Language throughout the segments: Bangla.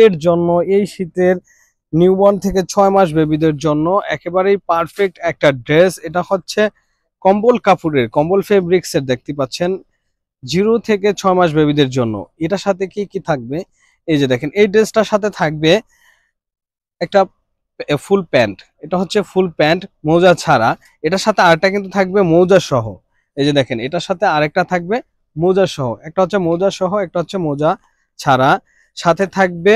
এর জন্য এই শীতের নিউবর্ন থেকে 6 মাস বেবিদের জন্য একেবারেই পারফেক্ট একটা ড্রেস। এটা হচ্ছে কম্বল কাপড়ের, কম্বল ফেব্রিক্স এর, দেখতে পাচ্ছেন 0 থেকে 6 মাস বেবিদের জন্য। এটার সাথে কি কি থাকবে এই যে দেখেন, এই ড্রেসটার সাথে থাকবে একটা ফুল প্যান্ট। এটা হচ্ছে ফুল প্যান্ট মোজা ছাড়া। এটার সাথে আরেকটা কিন্তু থাকবে মোজা সহ। এই যে দেখেন, এটার সাথে আরেকটা থাকবে মোজা সহ। একটা হচ্ছে মোজা সহ, একটা হচ্ছে মোজা ছাড়া। সাথে থাকবে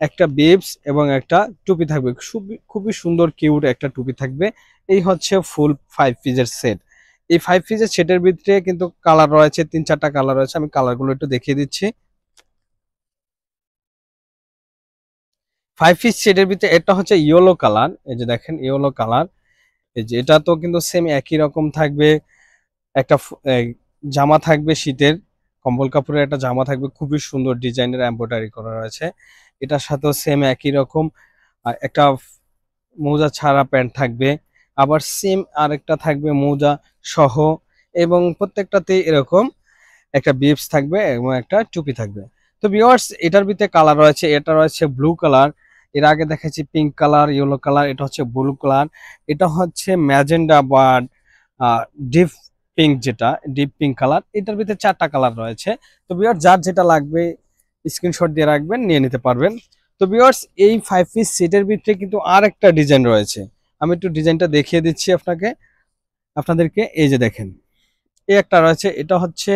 একটা বিবস এবং একটা টুপি থাকবে, খুবই সুন্দর কিউট একটা টুপি থাকবে। এই হচ্ছে ফুল 5 পিসের সেট। এই 5 পিসের সেটের ভিতরে কিন্তু কালার রয়েছে, 3-4টা কালার রয়েছে। আমি কালারগুলো একটু দেখিয়ে দিচ্ছি। 5 পিস সেটের ভিতরে এটা হচ্ছে ইয়েলো কালার। এই যে দেখেন ইয়েলো কালার। এই যে এটা তো কিন্তু সেম একই রকম থাকবে। একটা জামা থাকবে শীতের, কম্বল কাপড়ের একটা জামা থাকবে, খুবই সুন্দর ডিজাইনের এমব্রয়ডারি করা রয়েছে। এটার সাথেও সেম একই রকম একটা মোজা ছাড়া প্যান্ট থাকবে। আবার সেম আরেকটা থাকবে মোজা সহ, এবং প্রত্যেকটাতে এরকম একটা বিপস থাকবে এবং একটা টুপি থাকবে। তো ভিউয়ার্স, এটার ভিতরে কালার রয়েছে। এটা রয়েছে ব্লু কালার, এর আগে দেখাচ্ছি পিঙ্ক কালার, ইয়েলো কালার, এটা হচ্ছে ব্লু কালার, এটা হচ্ছে ম্যাজেন্ডা বা ডিপ পিঙ্ক, যেটা ডিপ পিঙ্ক কালার। এটার ভিতরে 4টা কালার রয়েছে। তো ভিউয়ার্স, যার যেটা লাগবে স্ক্রিনশট দিয়ে রাখবেন, নিয়ে নিতে পারবেন। তো ভিউয়ার্স, এই 5 পিস সেটের ভিতরে কিন্তু আর একটা ডিজাইন রয়েছে। আমি একটু ডিজাইনটা দেখিয়ে দিচ্ছি আপনাদেরকে। এই যে দেখেন, এই একটা রয়েছে, এটা হচ্ছে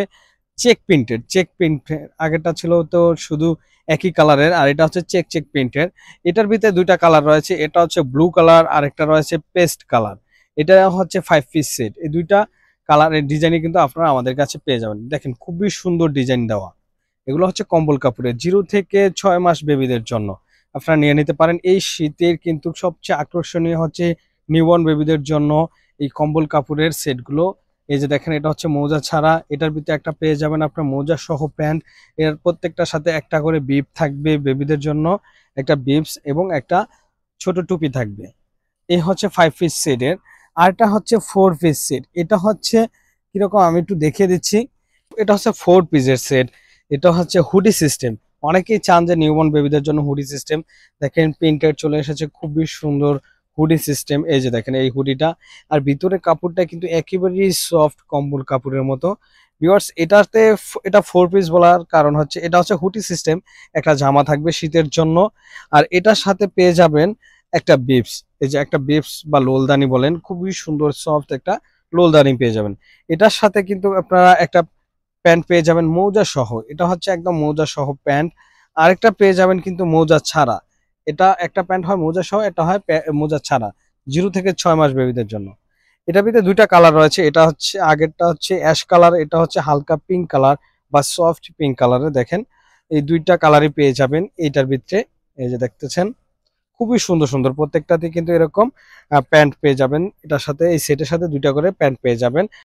চেক প্রিন্টের। আগেরটা ছিল তো শুধু একই কালারের, আর এটা হচ্ছে চেক প্রিন্টের। এটার ভিতরে 2টা কালার রয়েছে, এটা হচ্ছে ব্লু কালার আর একটা রয়েছে পেস্ট কালার। এটা হচ্ছে 5 পিস সেট। এই 2টা কালারের ডিজাইনই কিন্তু আপনারা আমাদের কাছে পেয়ে যাবেন। দেখেন খুবই সুন্দর ডিজাইন দেওয়া। এগুলো হচ্ছে কম্বল কাপড়ের, 0 থেকে 6 মাস বেবিদের জন্য আপনারা নিয়ে নিতে পারেন। এই শীতের কিন্তু সবচেয়ে আকর্ষণীয় হচ্ছে নিউবর্ন বেবিদের জন্য এই কম্বল কাপড়ের সেটগুলো। এই যে দেখেন, এটা হচ্ছে মোজা ছাড়া। এটার ভিতরে একটা পেয়ে যাবেন আপনার মোজা সহ প্যান্ট। এর প্রত্যেকটার সাথে একটা করে বিপ থাকবে বেবিদের জন্য, একটা বিপস এবং একটা ছোট টুপি থাকবে। এই হচ্ছে 5 পিস সেটের। আরটা হচ্ছে 4 পিস সেট। এটা হচ্ছে কিরকম আমি একটু দেখিয়ে দিচ্ছি। এটা হচ্ছে 4 পিসের সেট। এটা হচ্ছে হুডি সিস্টেম। অনেকেই চান যে নিউবর্ন বেবিদের জন্য হুডি সিস্টেম। দেখেন প্রিন্টেড চলে এসেছে, খুবই সুন্দর হুডি সিস্টেম। এই যে দেখেন এই হুডিটা, আর ভিতরে কাপড়টা কিন্তু একেবারেই সফট কম্বল কাপড়ের মতো। ভিউয়ার্স, এটা 4 পিস বলার কারণ হচ্ছে এটা হচ্ছে হুডি সিস্টেম। একটা জামা থাকবে শীতের জন্য, আর এটার সাথে পেয়ে যাবেন একটা বিপস। এই যে একটা বিপস বা লোলদানি বলেন, খুবই সুন্দর সফট একটা লোলদানি পেয়ে যাবেন। এটার সাথে কিন্তু আপনারা একটা প্যান্ট পেয়ে যাবেন মৌজা সহ। এটা হচ্ছে একদম মৌজা সহ প্যান্ট। আরেকটা পেয়ে যাবেন কিন্তু মৌজা ছাড়া। এটা একটা প্যান্ট হয় মৌজা সহ, এটা হয় মৌজা ছাড়া, 0 থেকে 6 মাস বেবিদের জন্য। এটার ভিতরে 2টা কালার রয়েছে। এটা হচ্ছে আগেরটা হচ্ছে অ্যাশ কালার, এটা হচ্ছে হালকা পিঙ্ক কালার বা সফট পিঙ্ক কালারে। দেখেন এই 2টা কালারই পেয়ে যাবেন এইটার ভিতরে। এই যে দেখতেছেন, খুবই সুন্দর সুন্দর প্রত্যেকটাতে কিন্তু এরকম প্যান্ট পেয়ে যাবেন। এটার সাথে এই সেটের সাথে 2টা করে প্যান্ট পেয়ে যাবেন।